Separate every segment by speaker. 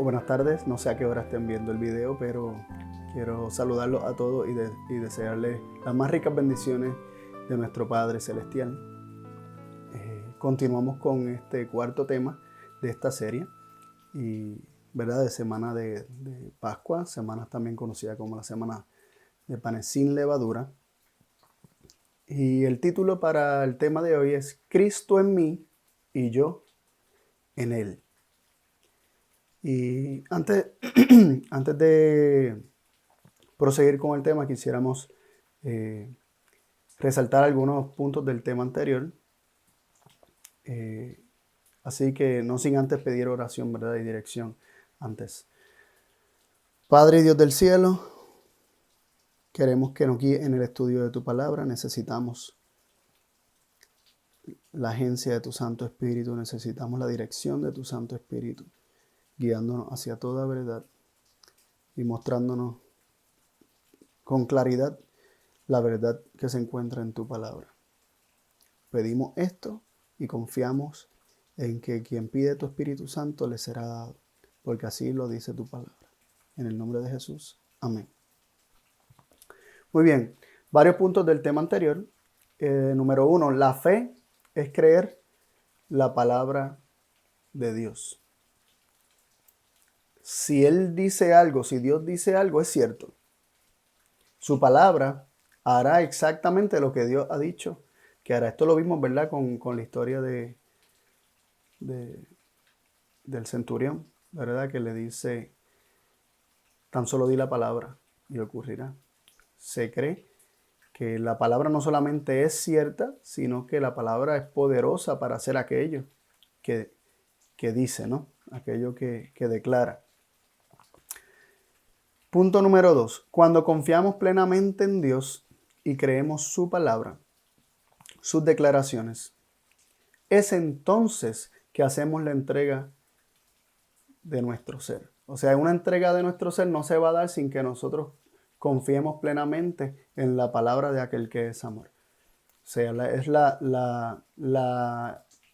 Speaker 1: o buenas tardes. No sé a qué hora estén viendo el video, pero quiero saludarlos a todos y desearles las más ricas bendiciones de nuestro Padre Celestial. Continuamos con este cuarto tema de esta serie, y ¿verdad? De semana de Pascua, semana también conocida como la semana de panes sin levadura. Y el título para el tema de hoy es Cristo en mí y yo en Él. Y antes de proseguir con el tema, quisiéramos resaltar algunos puntos del tema anterior. Así que no sin antes pedir oración, ¿verdad? Y dirección antes. Padre y Dios del cielo, queremos que nos guíe en el estudio de tu palabra. Necesitamos la agencia de tu Santo Espíritu, necesitamos la dirección de tu Santo Espíritu, guiándonos hacia toda verdad y mostrándonos con claridad la verdad que se encuentra en tu palabra. Pedimos esto y confiamos en que quien pide tu Espíritu Santo le será dado, porque así lo dice tu palabra. En el nombre de Jesús. Amén. Muy bien, varios puntos del tema anterior. Número 1, la fe es creer la palabra de Dios. Si Él dice algo, si Dios dice algo, es cierto. Su palabra hará exactamente lo que Dios ha dicho que hará. Esto lo vimos, ¿verdad? Con la historia del centurión, ¿verdad? Que le dice, tan solo di la palabra y ocurrirá. Se cree que la palabra no solamente es cierta, sino que la palabra es poderosa para hacer aquello que dice, ¿no? Aquello que declara. Punto número 2. Cuando confiamos plenamente en Dios y creemos su palabra, sus declaraciones, es entonces que hacemos la entrega de nuestro ser. O sea, una entrega de nuestro ser no se va a dar sin que nosotros confiemos plenamente en la palabra de aquel que es amor. O sea, es la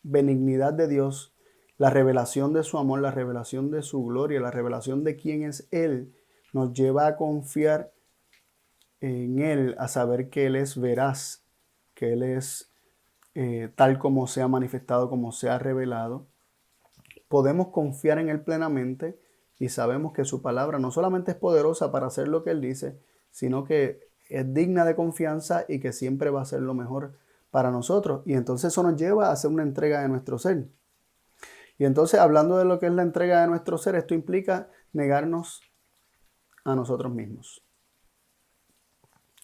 Speaker 1: benignidad de Dios, la revelación de su amor, la revelación de su gloria, la revelación de quién es Él, nos lleva a confiar en Él, a saber que Él es veraz, que Él es tal como se ha manifestado, como se ha revelado. Podemos confiar en Él plenamente y sabemos que su palabra no solamente es poderosa para hacer lo que Él dice, sino que es digna de confianza y que siempre va a ser lo mejor para nosotros. Y entonces eso nos lleva a hacer una entrega de nuestro ser. Y entonces, hablando de lo que es la entrega de nuestro ser, esto implica negarnos a nosotros mismos.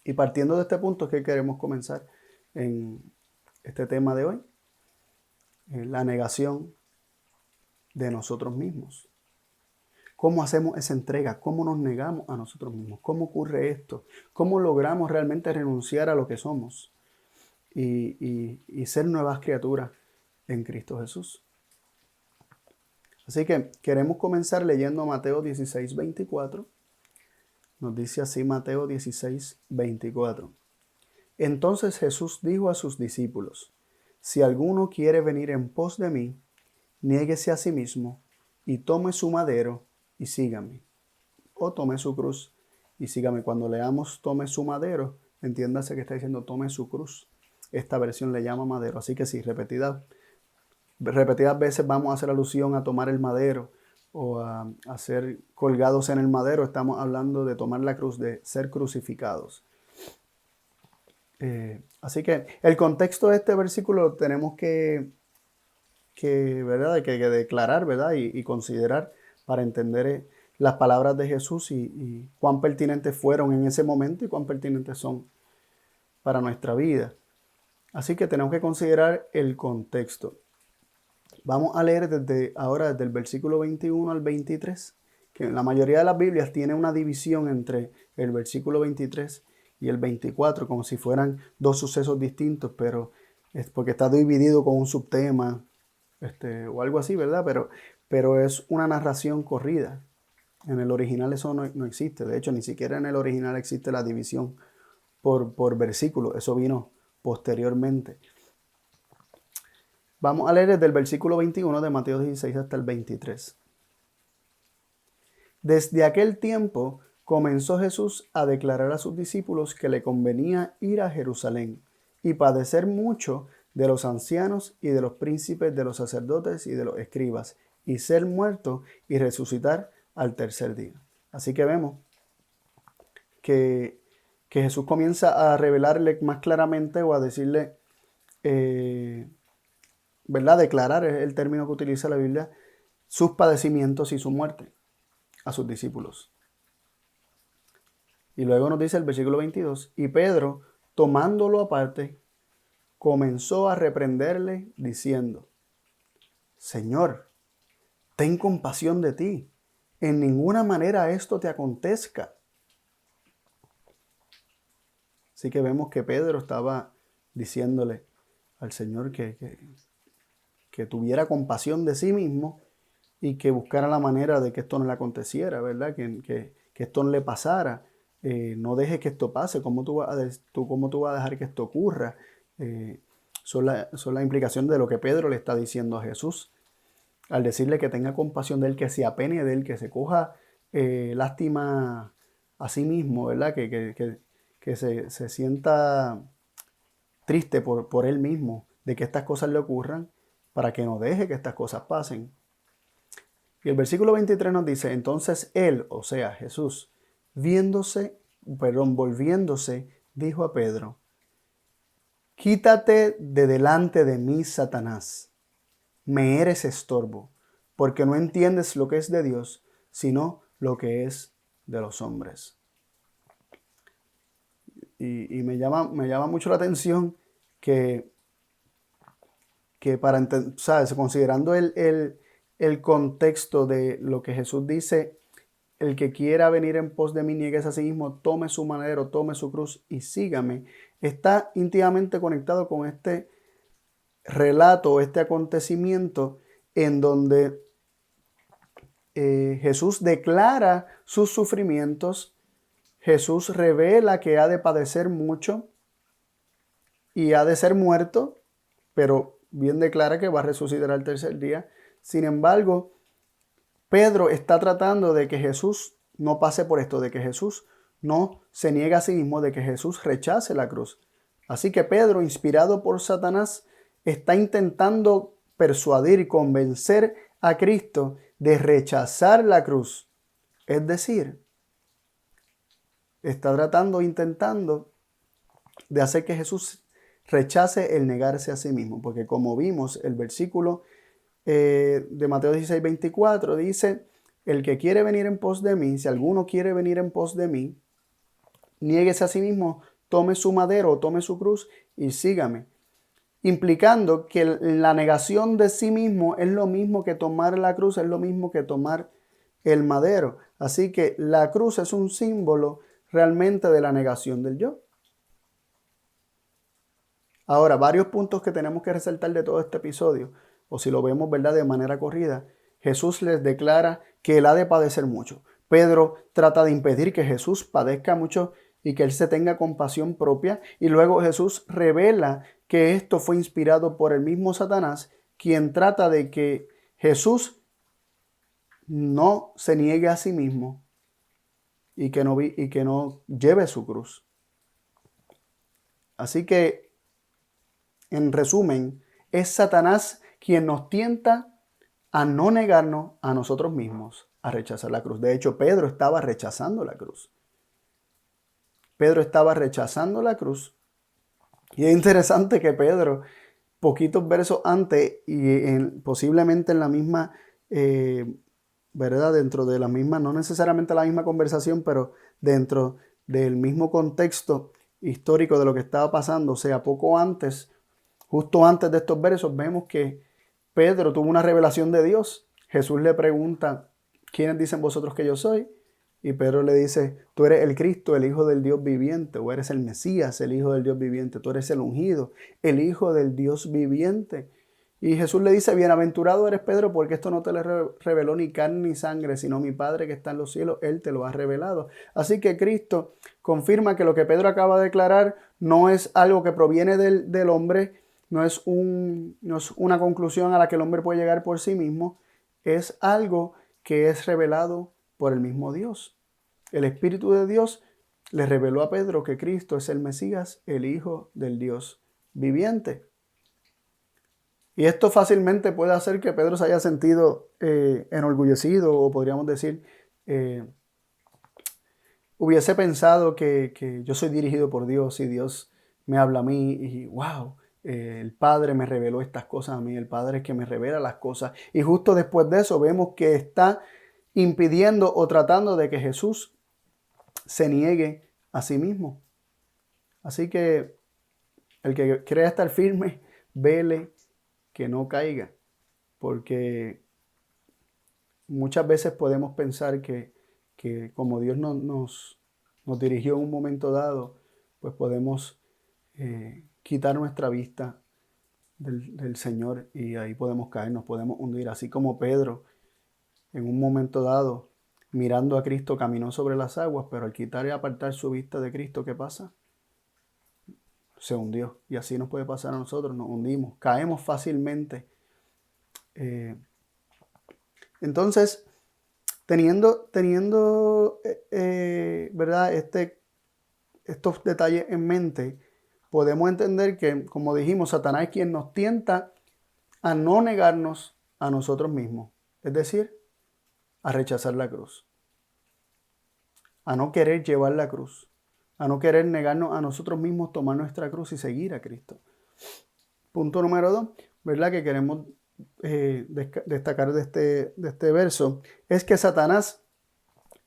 Speaker 1: Y partiendo de este punto, ¿qué queremos comenzar en este tema de hoy? La negación de nosotros mismos. ¿Cómo hacemos esa entrega? ¿Cómo nos negamos a nosotros mismos? ¿Cómo ocurre esto? ¿Cómo logramos realmente renunciar a lo que somos y ser nuevas criaturas en Cristo Jesús? Así que queremos comenzar leyendo Mateo 16, 24. Nos dice así Mateo 16, 24. Entonces Jesús dijo a sus discípulos, si alguno quiere venir en pos de mí, niéguese a sí mismo y tome su madero y sígame. O tome su cruz y sígame. Cuando leamos tome su madero, entiéndase que está diciendo tome su cruz. Esta versión le llama madero. Así que sí, repetidas veces vamos a hacer alusión a tomar el madero o a ser colgados en el madero. Estamos hablando de tomar la cruz, de ser crucificados. Así que el contexto de este versículo tenemos ¿verdad? que declarar, ¿verdad? Y considerar para entender las palabras de Jesús y cuán pertinentes fueron en ese momento y cuán pertinentes son para nuestra vida. Así que tenemos que considerar el contexto. Vamos a leer desde el versículo 21 al 23, que en la mayoría de las Biblias tiene una división entre el versículo 23 y el 24, como si fueran dos sucesos distintos, pero es porque está dividido con un subtema o algo así, ¿verdad? Pero es una narración corrida. En el original eso no existe. De hecho, ni siquiera en el original existe la división por versículo. Eso vino posteriormente. Vamos a leer desde el versículo 21 de Mateo 16 hasta el 23. Desde aquel tiempo comenzó Jesús a declarar a sus discípulos que le convenía ir a Jerusalén y padecer mucho de los ancianos y de los príncipes de los sacerdotes y de los escribas, y ser muerto y resucitar al tercer día. Así que vemos que Jesús comienza a revelarle más claramente o a decirle, ¿verdad? Declarar es el término que utiliza la Biblia, sus padecimientos y su muerte a sus discípulos. Y luego nos dice el versículo 22, y Pedro, tomándolo aparte, comenzó a reprenderle diciendo, Señor, ten compasión de ti, en ninguna manera esto te acontezca. Así que vemos que Pedro estaba diciéndole al Señor que tuviera compasión de sí mismo y que buscara la manera de que esto no le aconteciera, ¿verdad? Que esto no le pasara. No dejes que esto pase. ¿Cómo tú vas a dejar que esto ocurra? Son la implicación de lo que Pedro le está diciendo a Jesús. Al decirle que tenga compasión de él, que se apene de él, que se coja lástima a sí mismo, ¿verdad? Que se sienta triste por él mismo de que estas cosas le ocurran, para que no deje que estas cosas pasen. Y el versículo 23 nos dice, entonces él, o sea, Jesús, volviéndose, dijo a Pedro, quítate de delante de mí, Satanás, me eres estorbo, porque no entiendes lo que es de Dios, sino lo que es de los hombres. Y me llama mucho la atención que para ¿sabes? Considerando el contexto de lo que Jesús dice, el que quiera venir en pos de mí, nieguese a sí mismo, tome su madero, tome su cruz y sígame, está íntimamente conectado con este relato, este acontecimiento en donde Jesús declara sus sufrimientos, Jesús revela que ha de padecer mucho y ha de ser muerto, pero bien declara que va a resucitar al tercer día. Sin embargo, Pedro está tratando de que Jesús no pase por esto, de que Jesús no se niegue a sí mismo, de que Jesús rechace la cruz. Así que Pedro, inspirado por Satanás, está intentando persuadir y convencer a Cristo de rechazar la cruz. Es decir, está intentando de hacer que Jesús rechace el negarse a sí mismo. Porque como vimos, el versículo de Mateo 16, 24 dice, el que quiere venir en pos de mí, si alguno quiere venir en pos de mí, niéguese a sí mismo, tome su madero, tome su cruz y sígame. Implicando que la negación de sí mismo es lo mismo que tomar la cruz, es lo mismo que tomar el madero. Así que la cruz es un símbolo realmente de la negación del yo. Ahora, varios puntos que tenemos que resaltar de todo este episodio, o si lo vemos, ¿verdad?, de manera corrida, Jesús les declara que él ha de padecer mucho. Pedro trata de impedir que Jesús padezca mucho y que él se tenga compasión propia. Y luego Jesús revela que esto fue inspirado por el mismo Satanás, quien trata de que Jesús no se niegue a sí mismo y que no lleve su cruz. Así que, en resumen, es Satanás quien nos tienta a no negarnos a nosotros mismos, a rechazar la cruz. De hecho, Pedro estaba rechazando la cruz. Pedro estaba rechazando la cruz. Y es interesante que Pedro, poquitos versos antes, y posiblemente en la misma, ¿verdad? Dentro de la misma, no necesariamente la misma conversación, pero dentro del mismo contexto histórico de lo que estaba pasando, o sea, poco antes, justo antes de estos versos, vemos que Pedro tuvo una revelación de Dios. Jesús le pregunta, ¿quiénes dicen vosotros que yo soy? Y Pedro le dice, tú eres el Cristo, el Hijo del Dios viviente, o eres el Mesías, el Hijo del Dios viviente, tú eres el ungido, el Hijo del Dios viviente. Y Jesús le dice, bienaventurado eres Pedro, porque esto no te lo reveló ni carne ni sangre, sino mi Padre que está en los cielos, Él te lo ha revelado. Así que Cristo confirma que lo que Pedro acaba de declarar no es algo que proviene del hombre, no es una conclusión a la que el hombre puede llegar por sí mismo, es algo que es revelado por el mismo Dios. El Espíritu de Dios le reveló a Pedro que Cristo es el Mesías, el Hijo del Dios viviente. Y esto fácilmente puede hacer que Pedro se haya sentido enorgullecido, o podríamos decir, hubiese pensado que yo soy dirigido por Dios y Dios me habla a mí y wow, el Padre me reveló estas cosas a mí, el Padre es que me revela las cosas. Y justo después de eso vemos que está impidiendo o tratando de que Jesús se niegue a sí mismo. Así que el que crea estar firme, vele que no caiga, porque muchas veces podemos pensar que como Dios nos dirigió en un momento dado, pues podemos quitar nuestra vista del Señor y ahí podemos caer, nos podemos hundir, así como Pedro en un momento dado, mirando a Cristo, caminó sobre las aguas, pero al quitar y apartar su vista de Cristo, ¿qué pasa? Se hundió. Y así nos puede pasar a nosotros, nos hundimos, caemos fácilmente. Entonces, teniendo ¿verdad? Estos detalles en mente, podemos entender que, como dijimos, Satanás es quien nos tienta a no negarnos a nosotros mismos. Es decir, a rechazar la cruz, a no querer llevar la cruz, a no querer negarnos a nosotros mismos, tomar nuestra cruz y seguir a Cristo. Punto número 2, ¿verdad? Que queremos destacar de este verso, es que Satanás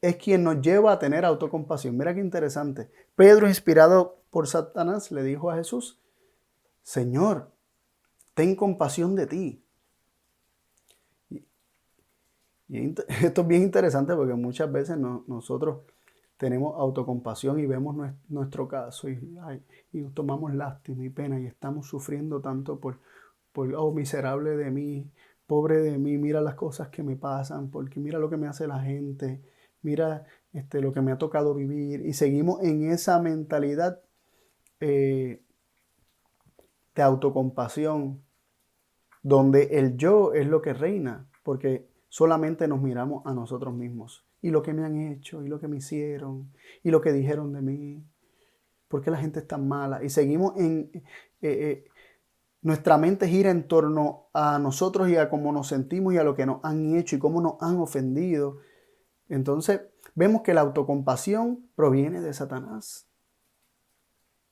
Speaker 1: es quien nos lleva a tener autocompasión. Mira qué interesante. Pedro, inspirado por Satanás, le dijo a Jesús, Señor, ten compasión de ti. Y esto es bien interesante porque muchas veces nosotros tenemos autocompasión y vemos nuestro caso y tomamos lástima y pena y estamos sufriendo tanto por oh, miserable de mí, pobre de mí, mira las cosas que me pasan, porque mira lo que me hace la gente, mira lo que me ha tocado vivir, y seguimos en esa mentalidad de autocompasión, donde el yo es lo que reina, porque solamente nos miramos a nosotros mismos, y lo que me han hecho, y lo que me hicieron, y lo que dijeron de mí, ¿por qué la gente es tan mala? Y seguimos nuestra mente gira en torno a nosotros y a cómo nos sentimos y a lo que nos han hecho y cómo nos han ofendido. Entonces, vemos que la autocompasión proviene de Satanás.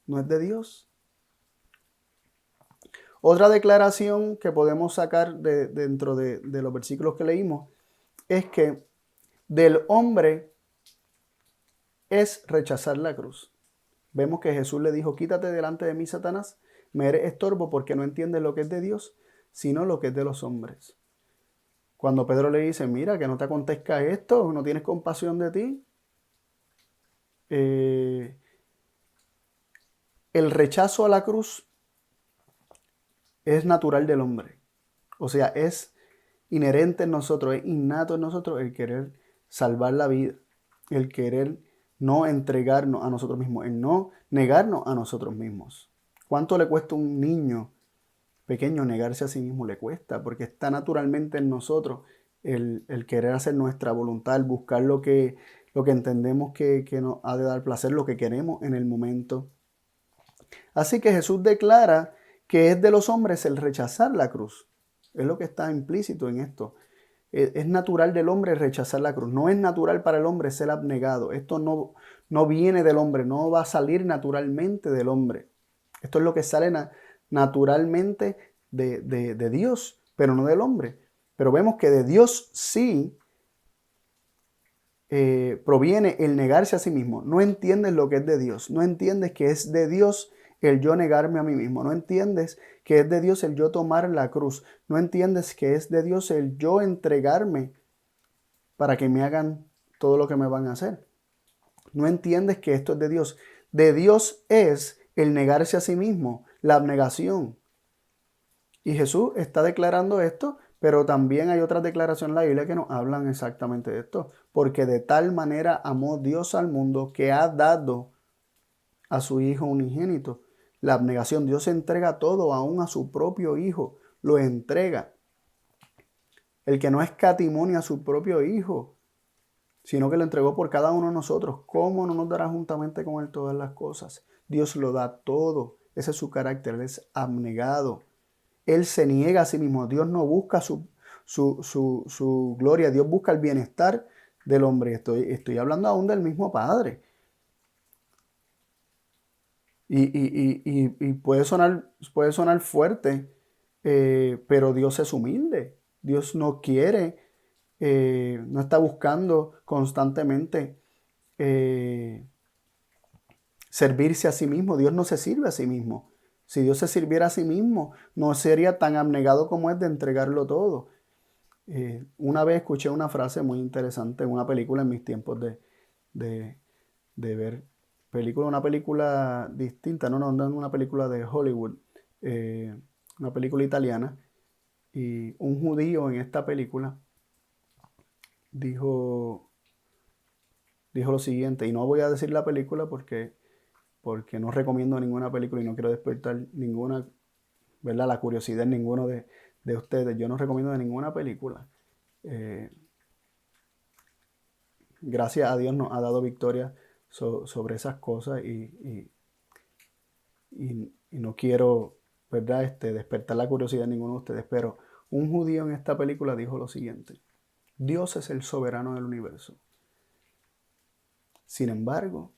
Speaker 1: No es de Dios. Otra declaración que podemos sacar dentro de los versículos que leímos es que del hombre es rechazar la cruz. Vemos que Jesús le dijo, quítate delante de mí, Satanás, me eres estorbo porque no entiendes lo que es de Dios, sino lo que es de los hombres. Cuando Pedro le dice, mira, que no te acontezca esto, no tienes compasión de ti. El rechazo a la cruz es natural del hombre. O sea, es inherente en nosotros, es innato en nosotros el querer salvar la vida, el querer no entregarnos a nosotros mismos, el no negarnos a nosotros mismos. ¿Cuánto le cuesta a un niño pequeño negarse a sí mismo? Le cuesta, porque está naturalmente en nosotros el querer hacer nuestra voluntad, el buscar lo que entendemos que nos ha de dar placer, lo que queremos en el momento. Así que Jesús declara que es de los hombres el rechazar la cruz. Es lo que está implícito en esto. Es natural del hombre rechazar la cruz. No es natural para el hombre ser abnegado. Esto no viene del hombre, no va a salir naturalmente del hombre. Esto es lo que sale naturalmente de Dios, pero no del hombre. Pero vemos que de Dios sí proviene el negarse a sí mismo. No entiendes lo que es de Dios. No entiendes que es de Dios el yo negarme a mí mismo. No entiendes que es de Dios el yo tomar la cruz. No entiendes que es de Dios el yo entregarme para que me hagan todo lo que me van a hacer. No entiendes que esto es de Dios. De Dios es el negarse a sí mismo, la abnegación. Y Jesús está declarando esto, pero también hay otras declaraciones en la Biblia que nos hablan exactamente de esto. Porque de tal manera amó Dios al mundo que ha dado a su Hijo unigénito. La abnegación, Dios entrega todo, aún a su propio Hijo, lo entrega. El que no escatimó a su propio Hijo, sino que lo entregó por cada uno de nosotros. ¿Cómo no nos dará juntamente con Él todas las cosas? Dios lo da todo. Ese es su carácter. Él es abnegado. Él se niega a sí mismo. Dios no busca su gloria. Dios busca el bienestar del hombre. Estoy hablando aún del mismo Padre. Y puede sonar fuerte, pero Dios es humilde. Dios no quiere, no está buscando constantemente servirse a sí mismo. Dios no se sirve a sí mismo. Si Dios se sirviera a sí mismo, no sería tan abnegado como es de entregarlo todo. Una vez escuché una frase muy interesante en una película en mis tiempos de ver una película distinta, no, una película de Hollywood, una película italiana, y un judío en esta película dijo lo siguiente, y no voy a decir la película porque no recomiendo ninguna película y no quiero despertar ninguna, ¿verdad?, la curiosidad en ninguno de ustedes. Yo no recomiendo de ninguna película. Gracias a Dios nos ha dado victoria sobre esas cosas y no quiero, ¿verdad?, despertar la curiosidad en ninguno de ustedes, pero un judío en esta película dijo lo siguiente: Dios es el soberano del universo. Sin embargo,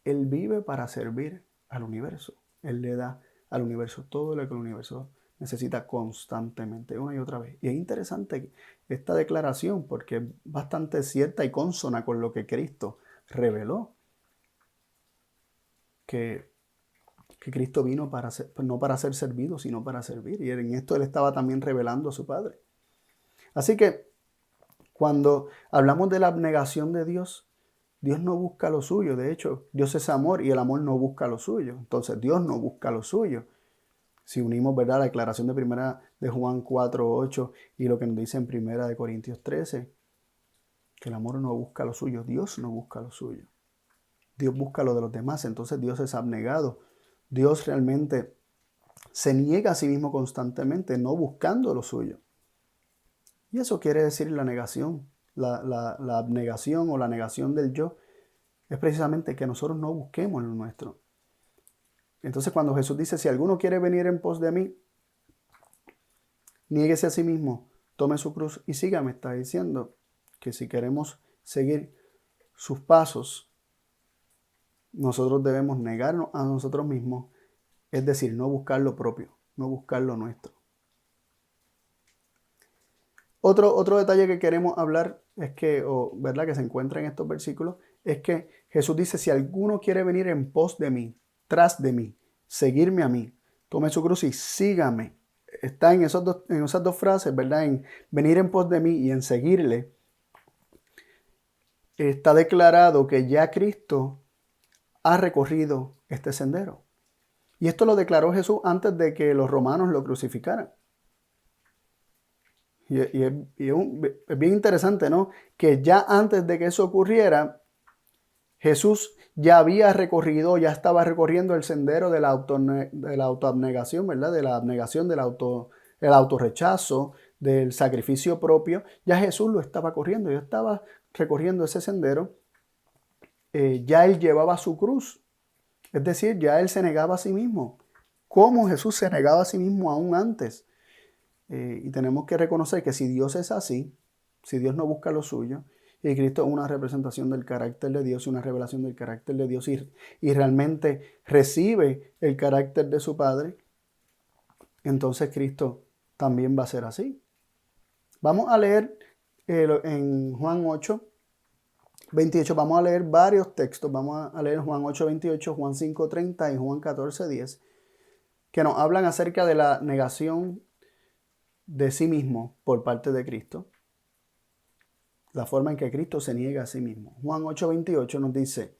Speaker 1: Él vive para servir al universo. Él le da al universo todo lo que el universo necesita constantemente, una y otra vez. Y es interesante esta declaración porque es bastante cierta y consona con lo que Cristo reveló. Que Cristo vino no para ser servido, sino para servir. Y en esto Él estaba también revelando a su Padre. Así que cuando hablamos de la abnegación de Dios, Dios no busca lo suyo. De hecho, Dios es amor y el amor no busca lo suyo. Entonces, Dios no busca lo suyo. Si unimos, ¿verdad?, la declaración de primera de Juan 4:8 y lo que nos dice en primera de Corintios 13, que el amor no busca lo suyo. Dios no busca lo suyo. Dios busca lo de los demás. Entonces, Dios es abnegado. Dios realmente se niega a sí mismo constantemente, no buscando lo suyo. Y eso quiere decir la negación. La abnegación o la negación del yo es precisamente que nosotros no busquemos lo nuestro. Entonces cuando Jesús dice, si alguno quiere venir en pos de mí, niéguese a sí mismo, tome su cruz y sígame, está diciendo que si queremos seguir sus pasos, nosotros debemos negarnos a nosotros mismos, es decir, no buscar lo propio, no buscar lo nuestro. Otro detalle que queremos hablar es que, ¿verdad?, que se encuentra en estos versículos, es que Jesús dice, si alguno quiere venir en pos de mí, tras de mí, seguirme a mí, tome su cruz y sígame. Está en esas dos frases, ¿verdad? En venir en pos de mí y en seguirle. Está declarado que ya Cristo ha recorrido este sendero. Y esto lo declaró Jesús antes de que los romanos lo crucificaran. Y es bien interesante, ¿no?, que ya antes de que eso ocurriera, Jesús ya había recorrido, ya estaba recorriendo el sendero de la autoabnegación, ¿verdad?, de la abnegación, el autorrechazo, del sacrificio propio. Ya Jesús lo estaba corriendo, ya estaba recorriendo ese sendero. Ya Él llevaba su cruz, es decir, ya Él se negaba a sí mismo. ¿Cómo Jesús se negaba a sí mismo aún antes? Y tenemos que reconocer que si Dios es así, si Dios no busca lo suyo, y Cristo es una representación del carácter de Dios y una revelación del carácter de Dios y realmente recibe el carácter de su Padre, entonces Cristo también va a ser así. Vamos a leer en Juan 8:28, vamos a leer varios textos. Vamos a leer Juan 8:28, Juan 5:30 y Juan 14:10, que nos hablan acerca de la negación de sí mismo por parte de Cristo, la forma en que Cristo se niega a sí mismo. Juan 8:28 nos dice,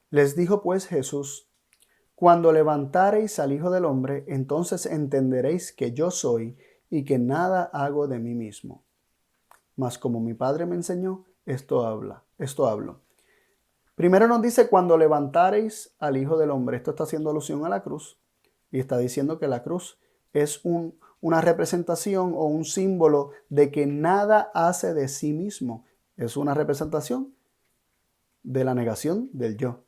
Speaker 1: les dijo pues Jesús, cuando levantareis al Hijo del Hombre, entonces entenderéis que yo soy y que nada hago de mí mismo. Mas como mi Padre me enseñó, esto hablo. Primero nos dice, cuando levantareis al Hijo del Hombre. Esto está haciendo alusión a la cruz y está diciendo que la cruz es una representación o un símbolo de que nada hace de sí mismo. Es una representación de la negación del yo.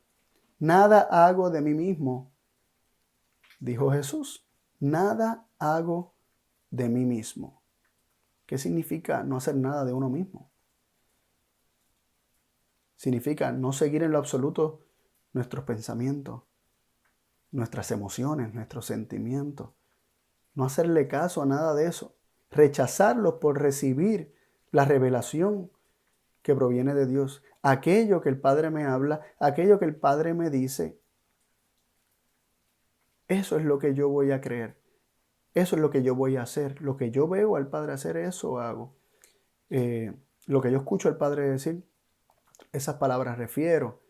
Speaker 1: Nada hago de mí mismo, dijo Jesús. Nada hago de mí mismo. ¿Qué significa no hacer nada de uno mismo? Significa no seguir en lo absoluto nuestros pensamientos, nuestras emociones, nuestros sentimientos. No hacerle caso a nada de eso. Rechazarlos por recibir la revelación que proviene de Dios. Aquello que el Padre me habla, aquello que el Padre me dice, eso es lo que yo voy a creer. Eso es lo que yo voy a hacer. Lo que yo veo al Padre hacer, eso hago. Lo que yo escucho al Padre decir, esas palabras refiero.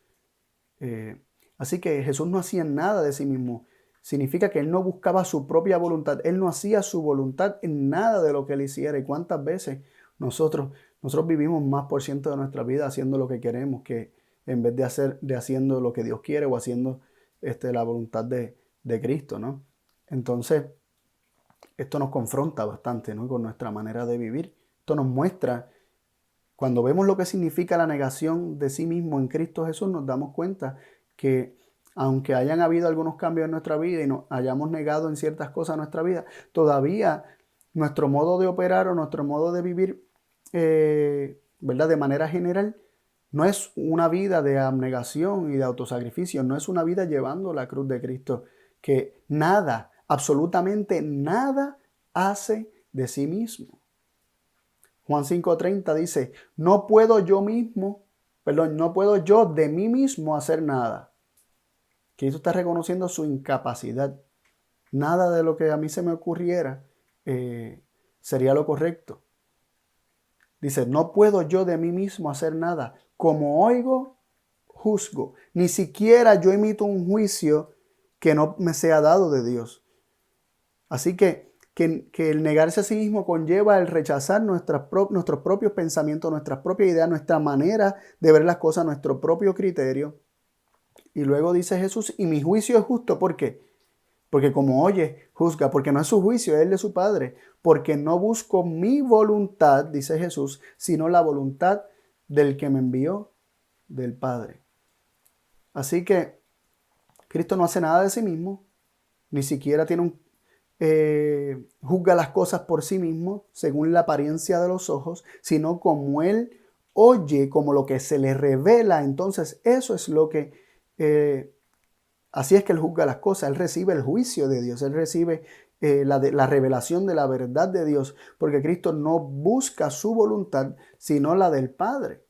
Speaker 1: Así que Jesús no hacía nada de sí mismo. Significa que Él no buscaba su propia voluntad. Él no hacía su voluntad en nada de lo que Él hiciera. ¿Y cuántas veces nosotros vivimos más por ciento de nuestra vida haciendo lo que queremos que en vez de haciendo lo que Dios quiere o haciendo la voluntad de Cristo, ¿no? Entonces, esto nos confronta bastante, ¿no?, con nuestra manera de vivir. Esto nos muestra, cuando vemos lo que significa la negación de sí mismo en Cristo Jesús, nos damos cuenta que aunque hayan habido algunos cambios en nuestra vida y nos hayamos negado en ciertas cosas en nuestra vida, todavía nuestro modo de operar o nuestro modo de vivir, ¿verdad?, de manera general, no es una vida de abnegación y de autosacrificio, no es una vida llevando la cruz de Cristo, que nada, absolutamente nada hace de sí mismo. Juan 5:30 dice, no puedo yo de mí mismo hacer nada. Cristo está reconociendo su incapacidad. Nada de lo que a mí se me ocurriera sería lo correcto. Dice, no puedo yo de mí mismo hacer nada. Como oigo, juzgo. Ni siquiera yo emito un juicio que no me sea dado de Dios. Así que el negarse a sí mismo conlleva el rechazar nuestros propios pensamientos, nuestras propias ideas, nuestra manera de ver las cosas, nuestro propio criterio. Y luego dice Jesús, y mi juicio es justo. ¿Por qué? Porque como oye, juzga, porque no es su juicio, es el de su Padre. Porque no busco mi voluntad, dice Jesús, sino la voluntad del que me envió, del Padre. Así que Cristo no hace nada de sí mismo, ni siquiera juzga las cosas por sí mismo, según la apariencia de los ojos, sino como Él oye, como lo que se le revela. Entonces eso es lo que... así es que Él juzga las cosas. Él recibe el juicio de Dios. Él recibe la revelación de la verdad de Dios. Porque Cristo no busca su voluntad, sino la del Padre.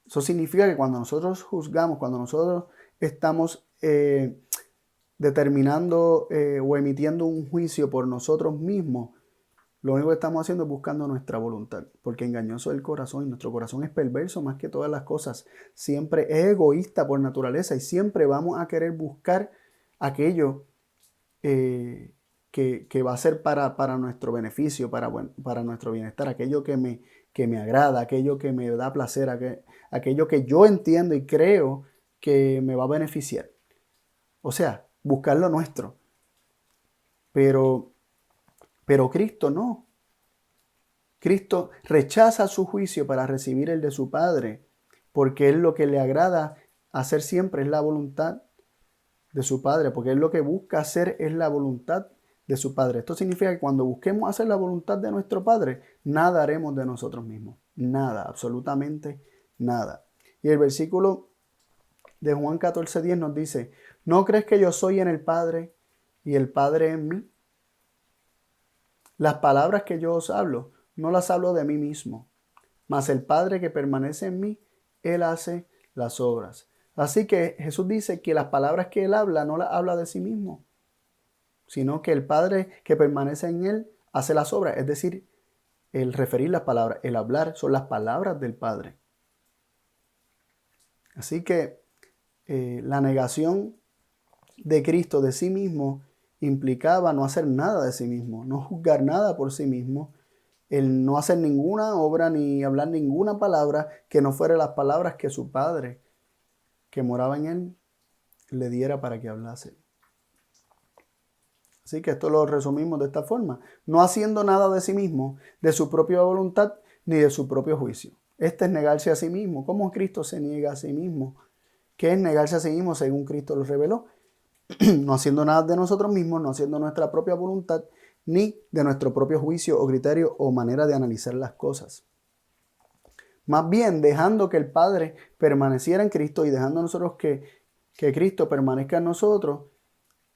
Speaker 1: Eso significa que cuando nosotros juzgamos, cuando nosotros estamos determinando o emitiendo un juicio por nosotros mismos, lo único que estamos haciendo es buscando nuestra voluntad, porque engañoso es el corazón y nuestro corazón es perverso más que todas las cosas. Siempre es egoísta por naturaleza y siempre vamos a querer buscar aquello que va a ser para nuestro beneficio, para nuestro bienestar, aquello que me agrada, aquello que me da placer, aquello que yo entiendo y creo que me va a beneficiar. O sea, buscar lo nuestro. Pero Cristo no. Cristo rechaza su juicio para recibir el de su Padre, porque Él lo que le agrada hacer siempre es la voluntad de su Padre, porque Él lo que busca hacer es la voluntad de su Padre. Esto significa que cuando busquemos hacer la voluntad de nuestro Padre, nada haremos de nosotros mismos. Nada, absolutamente nada. Y el versículo de Juan 14:10 nos dice, ¿no crees que yo soy en el Padre y el Padre en mí? Las palabras que yo os hablo, no las hablo de mí mismo, mas el Padre que permanece en mí, Él hace las obras. Así que Jesús dice que las palabras que Él habla no las habla de sí mismo, sino que el Padre que permanece en Él hace las obras. Es decir, el referir las palabras, el hablar, son las palabras del Padre. Así que la negación de Cristo de sí mismo implicaba no hacer nada de sí mismo, no juzgar nada por sí mismo, el no hacer ninguna obra ni hablar ninguna palabra que no fuera las palabras que su Padre, que moraba en Él, le diera para que hablase. Así que esto lo resumimos de esta forma, no haciendo nada de sí mismo, de su propia voluntad, ni de su propio juicio. Este es negarse a sí mismo. ¿Cómo Cristo se niega a sí mismo? ¿Qué es negarse a sí mismo según Cristo lo reveló? No haciendo nada de nosotros mismos, no haciendo nuestra propia voluntad, ni de nuestro propio juicio o criterio o manera de analizar las cosas. Más bien dejando que el Padre permaneciera en Cristo y dejando nosotros que Cristo permanezca en nosotros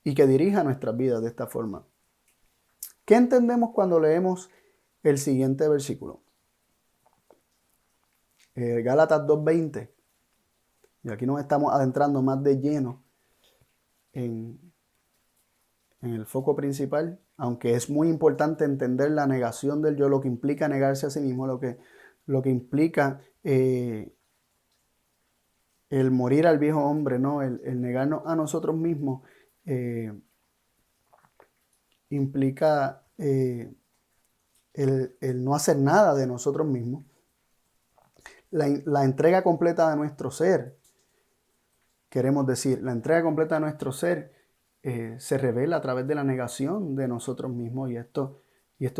Speaker 1: y que dirija nuestras vidas de esta forma. ¿Qué entendemos cuando leemos el siguiente versículo? Gálatas 2:20. Y aquí nos estamos adentrando más de lleno en el foco principal, aunque es muy importante entender la negación del yo, lo que implica negarse a sí mismo, lo que implica el morir al viejo hombre, ¿no? El negarnos a nosotros mismos, implica el no hacer nada de nosotros mismos. La entrega completa de nuestro ser, queremos decir, la entrega completa de nuestro ser se revela a través de la negación de nosotros mismos y esto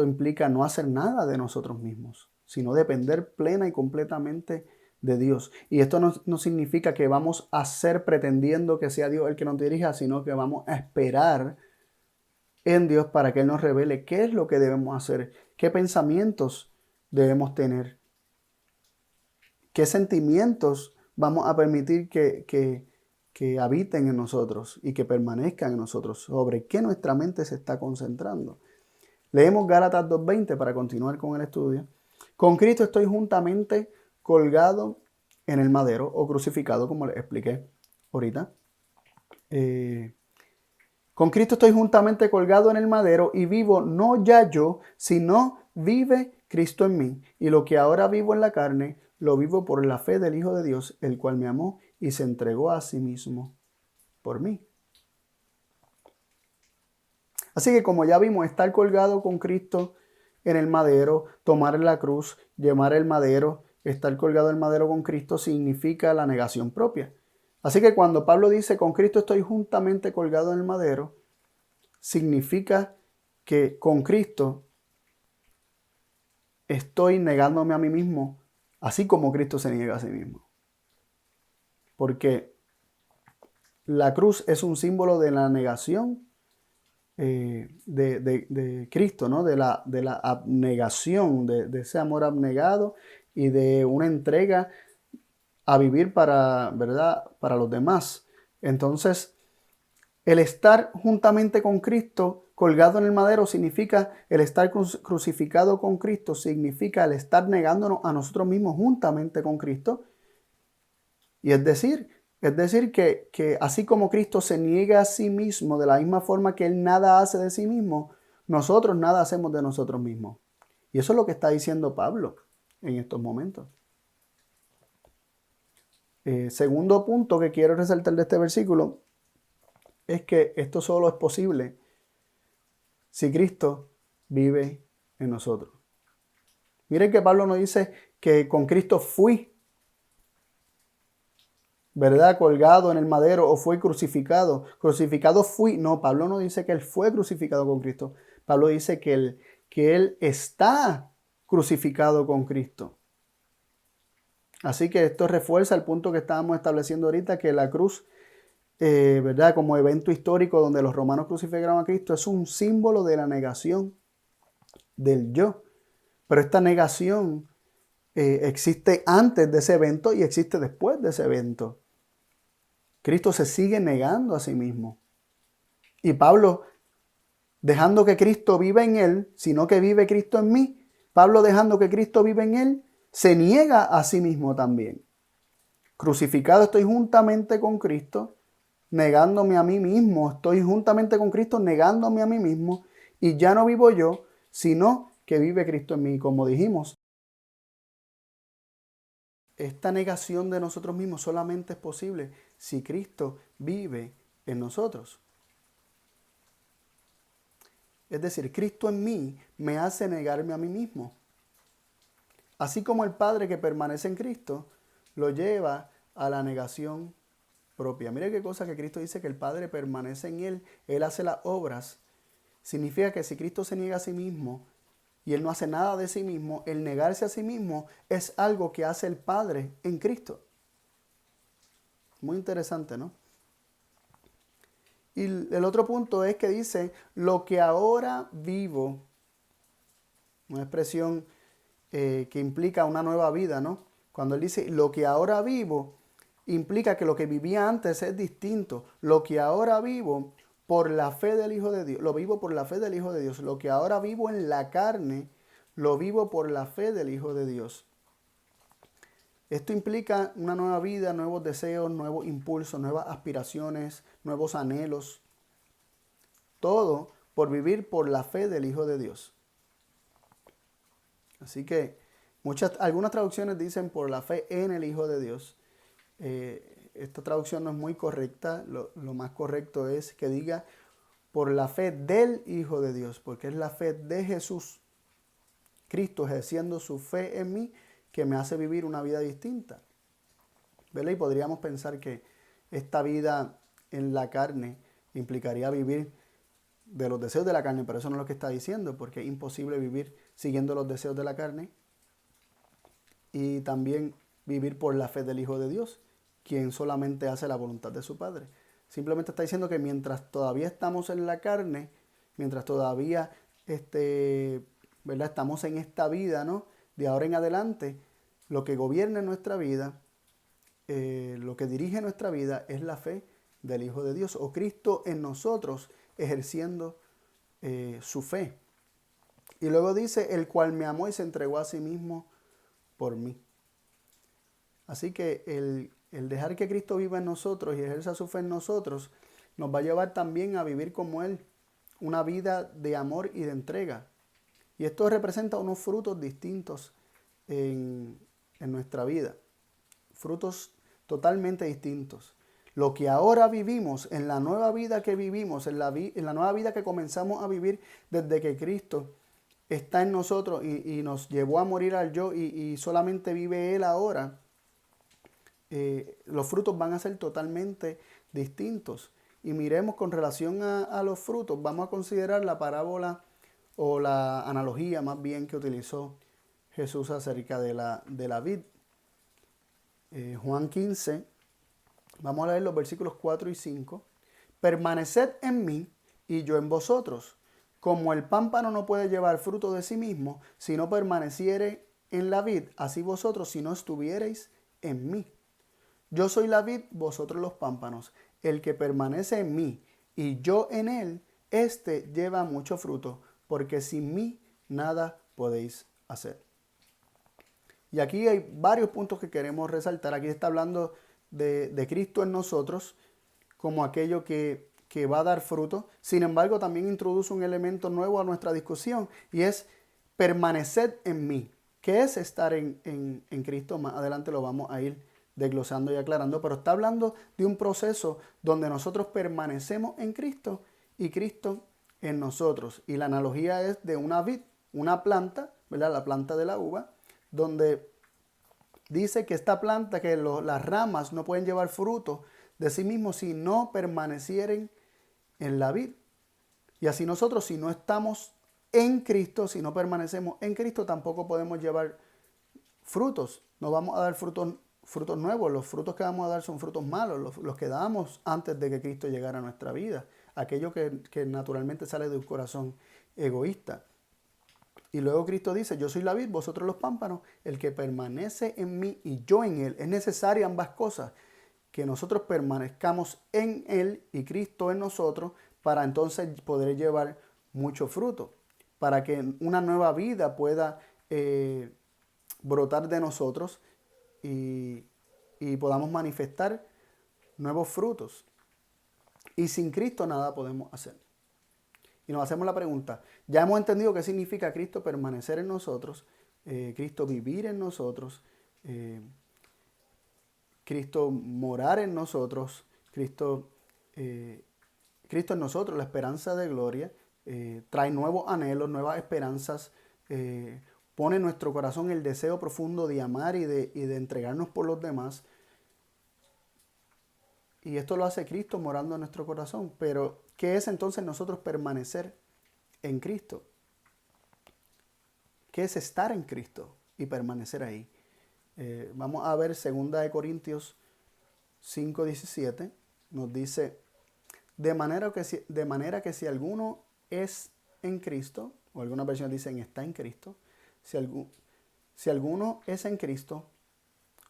Speaker 1: implica no hacer nada de nosotros mismos, sino depender plena y completamente de Dios. Y esto no significa que vamos a hacer pretendiendo que sea Dios el que nos dirija, sino que vamos a esperar en Dios para que Él nos revele qué es lo que debemos hacer, qué pensamientos debemos tener, qué sentimientos vamos a permitir que habiten en nosotros y que permanezcan en nosotros, sobre qué nuestra mente se está concentrando. Leemos Gálatas 2:20 para continuar con el estudio. Con Cristo estoy juntamente colgado en el madero o crucificado, como les expliqué ahorita. Con Cristo estoy juntamente colgado en el madero y vivo no ya yo, sino vive Cristo en mí. Y lo que ahora vivo en la carne, lo vivo por la fe del Hijo de Dios, el cual me amó y se entregó a sí mismo por mí. Así que como ya vimos, estar colgado con Cristo en el madero, tomar la cruz, llevar el madero, estar colgado en el madero con Cristo significa la negación propia. Así que cuando Pablo dice, con Cristo estoy juntamente colgado en el madero, significa que con Cristo estoy negándome a mí mismo, así como Cristo se niega a sí mismo. Porque la cruz es un símbolo de la negación de Cristo, ¿no? De la abnegación, de ese amor abnegado y de una entrega a vivir para, ¿verdad? Para los demás. Entonces, el estar juntamente con Cristo colgado en el madero significa el estar crucificado con Cristo, significa el estar negándonos a nosotros mismos juntamente con Cristo. Y es decir que así como Cristo se niega a sí mismo de la misma forma que Él nada hace de sí mismo, nosotros nada hacemos de nosotros mismos. Y eso es lo que está diciendo Pablo en estos momentos. Segundo punto que quiero resaltar de este versículo es que esto solo es posible si Cristo vive en nosotros. Miren que Pablo nos dice que con Cristo fui, ¿verdad? Colgado en el madero o fue crucificado. Crucificado fui. No, Pablo no dice que él fue crucificado con Cristo. Pablo dice que él está crucificado con Cristo. Así que esto refuerza el punto que estábamos estableciendo ahorita, que la cruz, ¿verdad? Como evento histórico donde los romanos crucificaron a Cristo, es un símbolo de la negación del yo. Pero esta negación existe antes de ese evento y existe después de ese evento. Cristo se sigue negando a sí mismo. Y Pablo, dejando que Cristo viva en él, sino que vive Cristo en mí, Pablo dejando que Cristo vive en él, se niega a sí mismo también. Crucificado estoy juntamente con Cristo, negándome a mí mismo. Estoy juntamente con Cristo, negándome a mí mismo. Y ya no vivo yo, sino que vive Cristo en mí. Como dijimos, esta negación de nosotros mismos solamente es posible si Cristo vive en nosotros. Es decir, Cristo en mí me hace negarme a mí mismo. Así como el Padre que permanece en Cristo lo lleva a la negación propia. Mire qué cosa que Cristo dice, que el Padre permanece en Él, Él hace las obras. Significa que si Cristo se niega a sí mismo, y Él no hace nada de sí mismo, el negarse a sí mismo es algo que hace el Padre en Cristo. Muy interesante, ¿no? Y el otro punto es que dice, lo que ahora vivo, una expresión que implica una nueva vida, ¿no? Cuando Él dice, lo que ahora vivo, implica que lo que vivía antes es distinto. Lo que ahora vivo por la fe del Hijo de Dios, lo vivo por la fe del Hijo de Dios. Lo que ahora vivo en la carne, lo vivo por la fe del Hijo de Dios. Esto implica una nueva vida, nuevos deseos, nuevos impulsos, nuevas aspiraciones, nuevos anhelos. Todo por vivir por la fe del Hijo de Dios. Así que algunas traducciones dicen por la fe en el Hijo de Dios. Esta traducción no es muy correcta. Lo más correcto es que diga por la fe del Hijo de Dios, porque es la fe de Jesús, Cristo ejerciendo su fe en mí, que me hace vivir una vida distinta. ¿Verdad? Y podríamos pensar que esta vida en la carne implicaría vivir de los deseos de la carne, pero eso no es lo que está diciendo, porque es imposible vivir siguiendo los deseos de la carne y también vivir por la fe del Hijo de Dios, quien solamente hace la voluntad de su Padre. Simplemente está diciendo que mientras todavía estamos en la carne, mientras todavía ¿verdad? Estamos en esta vida, ¿no? De ahora en adelante, lo que gobierna nuestra vida, lo que dirige nuestra vida es la fe del Hijo de Dios, o Cristo en nosotros ejerciendo su fe. Y luego dice, el cual me amó y se entregó a sí mismo por mí. Así que el dejar que Cristo viva en nosotros y ejerza su fe en nosotros, nos va a llevar también a vivir como Él, una vida de amor y de entrega. Y esto representa unos frutos distintos en nuestra vida. Frutos totalmente distintos. Lo que ahora vivimos, en la nueva vida que vivimos, en la nueva vida que comenzamos a vivir desde que Cristo está en nosotros y nos llevó a morir al yo y solamente vive Él ahora, los frutos van a ser totalmente distintos. Y miremos con relación a los frutos, vamos a considerar la parábola o la analogía más bien que utilizó Jesús acerca de la vid. Juan 15, vamos a leer los versículos 4 y 5. Permaneced en mí y yo en vosotros. Como el pámpano no puede llevar fruto de sí mismo si no permaneciere en la vid, así vosotros si no estuviereis en mí. Yo soy la vid, vosotros los pámpanos. El que permanece en mí y yo en él, éste lleva mucho fruto, porque sin mí nada podéis hacer. Y aquí hay varios puntos que queremos resaltar. Aquí está hablando de Cristo en nosotros como aquello que va a dar fruto. Sin embargo, también introduce un elemento nuevo a nuestra discusión y es permaneced en mí. ¿Qué es estar en Cristo? Más adelante lo vamos a ir desglosando y aclarando, pero está hablando de un proceso donde nosotros permanecemos en Cristo y Cristo en nosotros. Y la analogía es de una vid, una planta, ¿verdad? La planta de la uva, donde dice que esta planta, que las ramas no pueden llevar fruto de sí mismos si no permanecieren en la vid. Y así nosotros, si no estamos en Cristo, si no permanecemos en Cristo, tampoco podemos llevar frutos. No vamos a dar frutos nuevos. Los frutos que vamos a dar son frutos malos, los que damos antes de que Cristo llegara a nuestra vida. Aquello que naturalmente sale de un corazón egoísta. Y luego Cristo dice, yo soy la vid, vosotros los pámpanos, el que permanece en mí y yo en él. Es necesario ambas cosas, que nosotros permanezcamos en él y Cristo en nosotros, para entonces poder llevar mucho fruto, para que una nueva vida pueda brotar de nosotros y podamos manifestar nuevos frutos. Y sin Cristo nada podemos hacer. Y nos hacemos la pregunta, ya hemos entendido qué significa Cristo permanecer en nosotros, Cristo vivir en nosotros, Cristo morar en nosotros, Cristo en nosotros, la esperanza de gloria, trae nuevos anhelos, nuevas esperanzas, pone en nuestro corazón el deseo profundo de amar y de entregarnos por los demás. Y esto lo hace Cristo morando en nuestro corazón. Pero, ¿qué es entonces nosotros permanecer en Cristo? qué es estar en Cristo y permanecer ahí. Vamos a ver 2 Corintios 5:17. Nos dice, de manera que si alguno es en Cristo, o algunas versiones dicen está en Cristo, si alguno es en Cristo,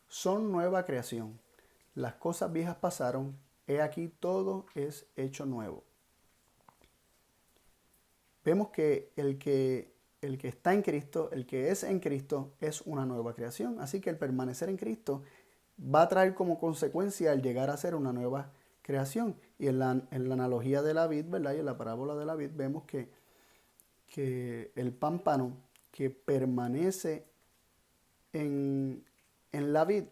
Speaker 1: son nueva creación. Las cosas viejas pasaron, he aquí todo es hecho nuevo. Vemos que el que está en Cristo, el que es en Cristo, es una nueva creación. Así que el permanecer en Cristo va a traer como consecuencia el llegar a ser una nueva creación. Y en la analogía de la vid, ¿verdad? Y en la parábola de la vid vemos que el pámpano que permanece en la vid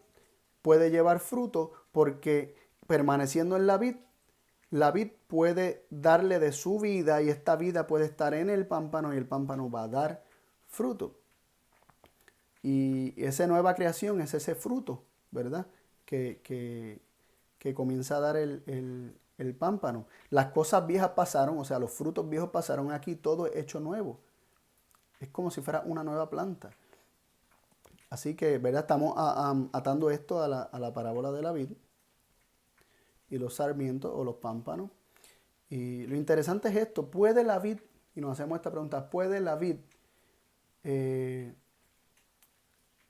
Speaker 1: puede llevar fruto porque permaneciendo en la vid puede darle de su vida y esta vida puede estar en el pámpano y el pámpano va a dar fruto. Y esa nueva creación es ese fruto, ¿verdad? Que comienza a dar el pámpano. Las cosas viejas pasaron, o sea, los frutos viejos pasaron, aquí todo es hecho nuevo. Es como si fuera una nueva planta. Así que, ¿verdad? Estamos atando esto a la parábola de la vid y los sarmientos o los pámpanos. Y lo interesante es esto, ¿puede la vid, y nos hacemos esta pregunta, ¿puede la vid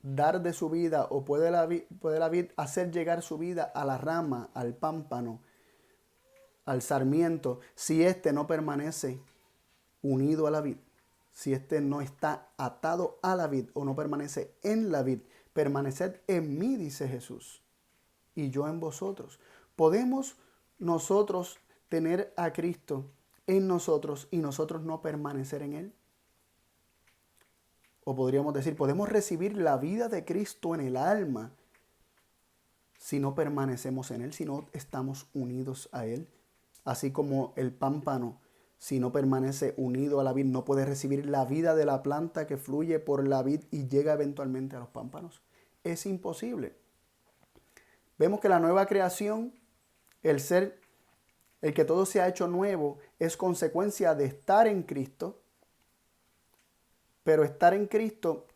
Speaker 1: dar de su vida o puede la vid hacer llegar su vida a la rama, al pámpano, al sarmiento, si éste no permanece unido a la vid? Si éste no está atado a la vid o no permanece en la vid, permaneced en mí, dice Jesús, y yo en vosotros. ¿Podemos nosotros tener a Cristo en nosotros y nosotros no permanecer en Él? O podríamos decir, ¿podemos recibir la vida de Cristo en el alma si no permanecemos en Él, si no estamos unidos a Él? Así como el pámpano, si no permanece unido a la vid, no puede recibir la vida de la planta que fluye por la vid y llega eventualmente a los pámpanos. Es imposible. Vemos que la nueva creación, el que todo se ha hecho nuevo, es consecuencia de estar en Cristo. Pero estar en Cristo,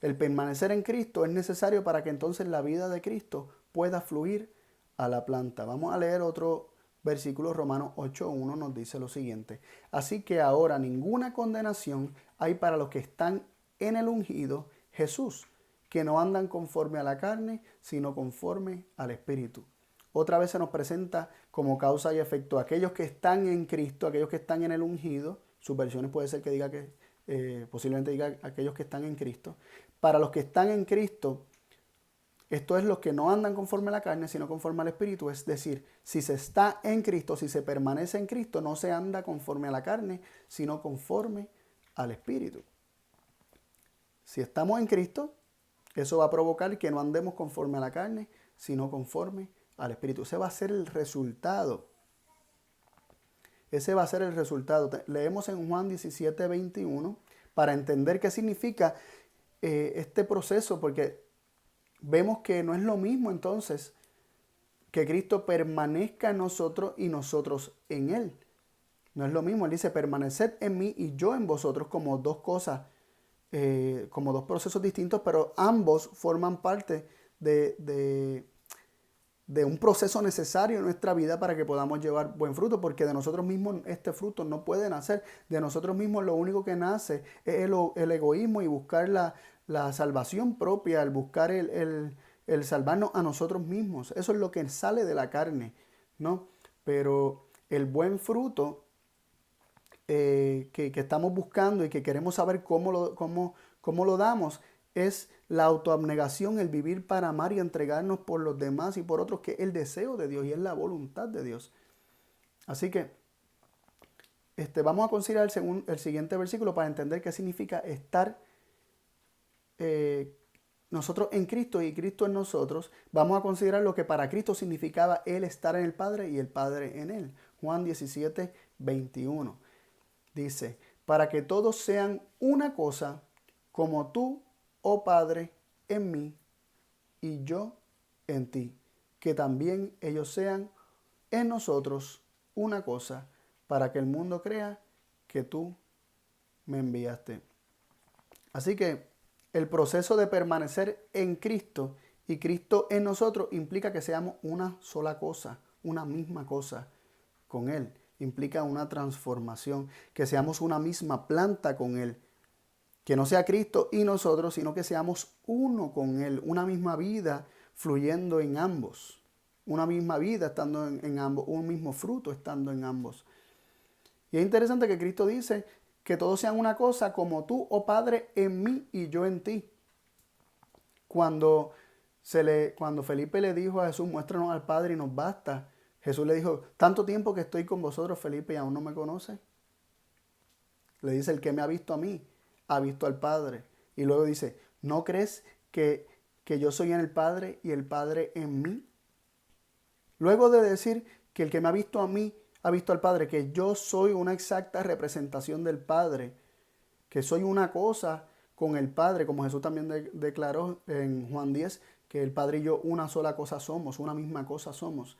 Speaker 1: el permanecer en Cristo es necesario para que entonces la vida de Cristo pueda fluir a la planta. Vamos a leer otro versículo, Romanos 8:1 nos dice lo siguiente. Así que ahora ninguna condenación hay para los que están en el ungido Jesús, que no andan conforme a la carne, sino conforme al Espíritu. Otra vez se nos presenta como causa y efecto aquellos que están en Cristo, aquellos que están en el ungido. Sus versiones puede ser que diga que posiblemente diga aquellos que están en Cristo. Para los que están en Cristo, esto es los que no andan conforme a la carne, sino conforme al Espíritu. Es decir, si se está en Cristo, si se permanece en Cristo, no se anda conforme a la carne, sino conforme al Espíritu. Si estamos en Cristo, eso va a provocar que no andemos conforme a la carne, sino conforme al Espíritu. Ese va a ser el resultado. Ese va a ser el resultado. Leemos en Juan 17:21 para entender qué significa este proceso, porque vemos que no es lo mismo entonces que Cristo permanezca en nosotros y nosotros en Él. No es lo mismo. Él dice, permaneced en mí y yo en vosotros, como dos cosas, como dos procesos distintos, pero ambos forman parte de un proceso necesario en nuestra vida para que podamos llevar buen fruto, porque de nosotros mismos este fruto no puede nacer. De nosotros mismos lo único que nace es el egoísmo y buscar la salvación propia, el buscar el salvarnos a nosotros mismos. Eso es lo que sale de la carne, ¿no? Pero el buen fruto que estamos buscando y que queremos saber cómo lo damos es la autoabnegación, el vivir para amar y entregarnos por los demás y por otros, que es el deseo de Dios y es la voluntad de Dios. Así que vamos a considerar el siguiente versículo para entender qué significa estar nosotros en Cristo y Cristo en nosotros. Vamos a considerar lo que para Cristo significaba Él estar en el Padre y el Padre en Él. Juan 17:21 dice, para que todos sean una cosa, como tú, oh Padre, en mí y yo en ti, que también ellos sean en nosotros una cosa, para que el mundo crea que tú me enviaste. Así que el proceso de permanecer en Cristo y Cristo en nosotros implica que seamos una sola cosa, una misma cosa con Él. Implica una transformación, que seamos una misma planta con Él. Que no sea Cristo y nosotros, sino que seamos uno con Él, una misma vida fluyendo en ambos. Una misma vida estando en ambos, un mismo fruto estando en ambos. Y es interesante que Cristo dice que todos sean una cosa como tú, oh Padre, en mí y yo en ti. Cuando, cuando Felipe le dijo a Jesús, muéstranos al Padre y nos basta, Jesús le dijo, tanto tiempo que estoy con vosotros, Felipe, y aún no me conoces. Le dice, el que me ha visto a mí, ha visto al Padre. Y luego dice, ¿no crees que yo soy en el Padre y el Padre en mí? Luego de decir que el que me ha visto a mí, ha visto al Padre, que yo soy una exacta representación del Padre, que soy una cosa con el Padre, como Jesús también declaró en Juan 10, que el Padre y yo una sola cosa somos, una misma cosa somos.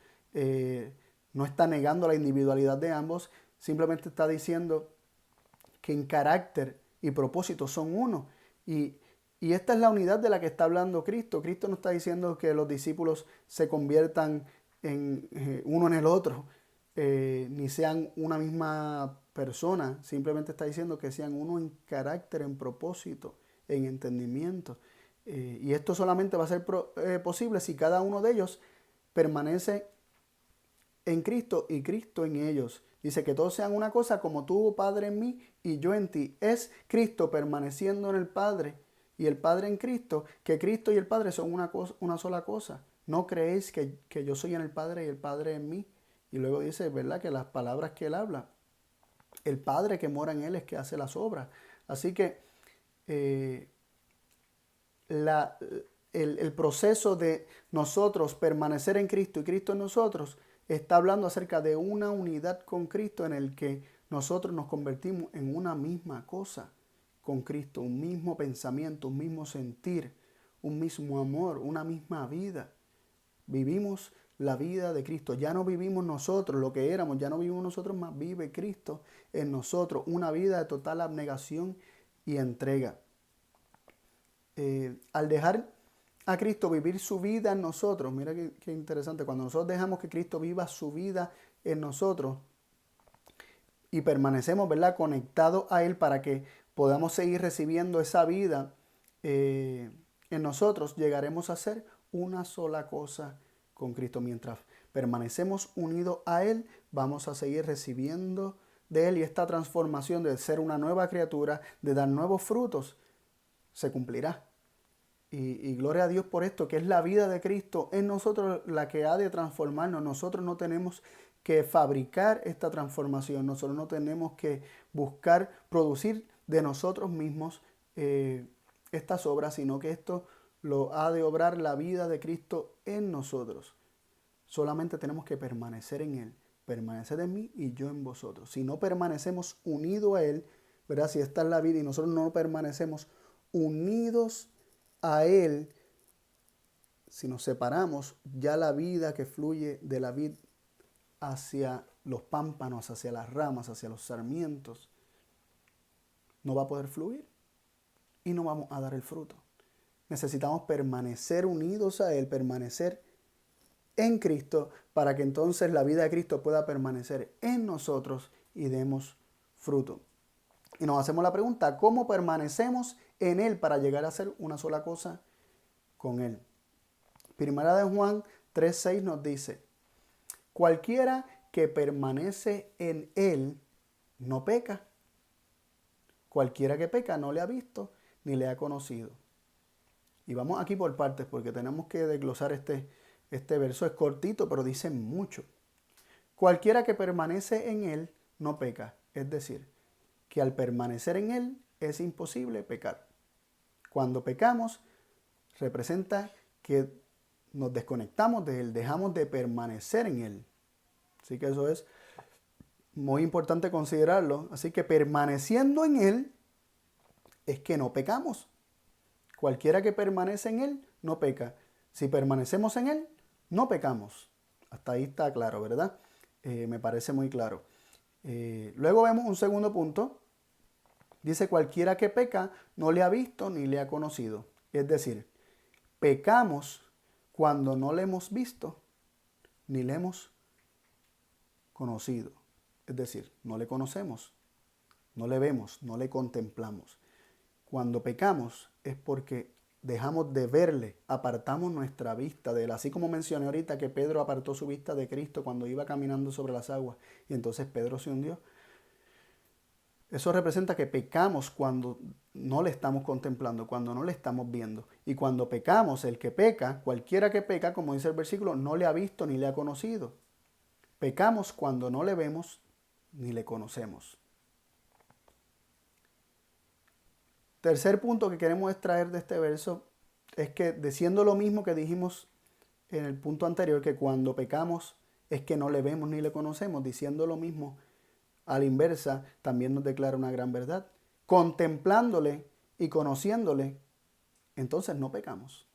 Speaker 1: No está negando la individualidad de ambos, simplemente está diciendo que en carácter y propósito son uno. Y esta es la unidad de la que está hablando Cristo. Cristo no está diciendo que los discípulos se conviertan en uno en el otro, ni sean una misma persona. Simplemente está diciendo que sean uno en carácter, en propósito, en entendimiento. Y esto solamente va a ser posible si cada uno de ellos permanece en Cristo y Cristo en ellos. Dice que todos sean una cosa como tú, Padre, en mí y yo en ti. Es Cristo permaneciendo en el Padre y el Padre en Cristo, que Cristo y el Padre son una sola cosa. No creéis que yo soy en el Padre y el Padre en mí. Y luego dice, ¿verdad? Que las palabras que él habla, el Padre que mora en él es que hace las obras. Así que la, el proceso de nosotros permanecer en Cristo y Cristo en nosotros está hablando acerca de una unidad con Cristo en el que nosotros nos convertimos en una misma cosa con Cristo, un mismo pensamiento, un mismo sentir, un mismo amor, una misma vida. Vivimos la vida de Cristo. Ya no vivimos nosotros lo que éramos, ya no vivimos nosotros, más vive Cristo en nosotros. Una vida de total abnegación y entrega. Al dejar a Cristo vivir su vida en nosotros, mira qué interesante, cuando nosotros dejamos que Cristo viva su vida en nosotros y permanecemos, ¿verdad?, conectados a Él para que podamos seguir recibiendo esa vida en nosotros, llegaremos a ser una sola cosa con Cristo. Mientras permanecemos unidos a Él, vamos a seguir recibiendo de Él, y esta transformación de ser una nueva criatura, de dar nuevos frutos, se cumplirá. Y gloria a Dios por esto, que es la vida de Cristo en nosotros la que ha de transformarnos. Nosotros no tenemos que fabricar esta transformación, nosotros no tenemos que buscar producir de nosotros mismos estas obras, sino que esto lo ha de obrar la vida de Cristo en nosotros. Solamente tenemos que permanecer en Él, permanecer en mí y yo en vosotros. Si no permanecemos unidos a Él, ¿verdad? Si esta es la vida y nosotros no permanecemos unidos a Él, si nos separamos, ya la vida que fluye de la vid hacia los pámpanos, hacia las ramas, hacia los sarmientos, no va a poder fluir y no vamos a dar el fruto. Necesitamos permanecer unidos a Él, permanecer en Cristo, para que entonces la vida de Cristo pueda permanecer en nosotros y demos fruto. Y nos hacemos la pregunta, ¿cómo permanecemos en Él para llegar a ser una sola cosa con Él? Primera de Juan 3:6 nos dice, cualquiera que permanece en Él no peca. Cualquiera que peca no le ha visto ni le ha conocido. Y vamos aquí por partes porque tenemos que desglosar este verso. Es cortito, pero dice mucho. Cualquiera que permanece en Él no peca. Es decir, que al permanecer en Él es imposible pecar. Cuando pecamos, representa que nos desconectamos de Él, dejamos de permanecer en Él. Así que eso es muy importante considerarlo. Así que permaneciendo en Él es que no pecamos. Cualquiera que permanece en Él no peca. Si permanecemos en Él, no pecamos. Hasta ahí está claro, ¿verdad? Me parece muy claro. Luego vemos un segundo punto Dice, cualquiera que peca no le ha visto ni le ha conocido. Es decir, pecamos cuando no le hemos visto ni le hemos conocido. Es decir, no le conocemos, no le vemos, no le contemplamos. Cuando pecamos es porque dejamos de verle, apartamos nuestra vista de él. Así como mencioné ahorita que Pedro apartó su vista de Cristo cuando iba caminando sobre las aguas y entonces Pedro se hundió. Eso representa que pecamos cuando no le estamos contemplando, cuando no le estamos viendo. Y cuando pecamos, el que peca, cualquiera que peca, como dice el versículo, no le ha visto ni le ha conocido. Pecamos cuando no le vemos ni le conocemos. Tercer punto que queremos extraer de este verso es que, diciendo lo mismo que dijimos en el punto anterior, que cuando pecamos es que no le vemos ni le conocemos, diciendo lo mismo, a la inversa, también nos declara una gran verdad. Contemplándole y conociéndole, entonces no pecamos.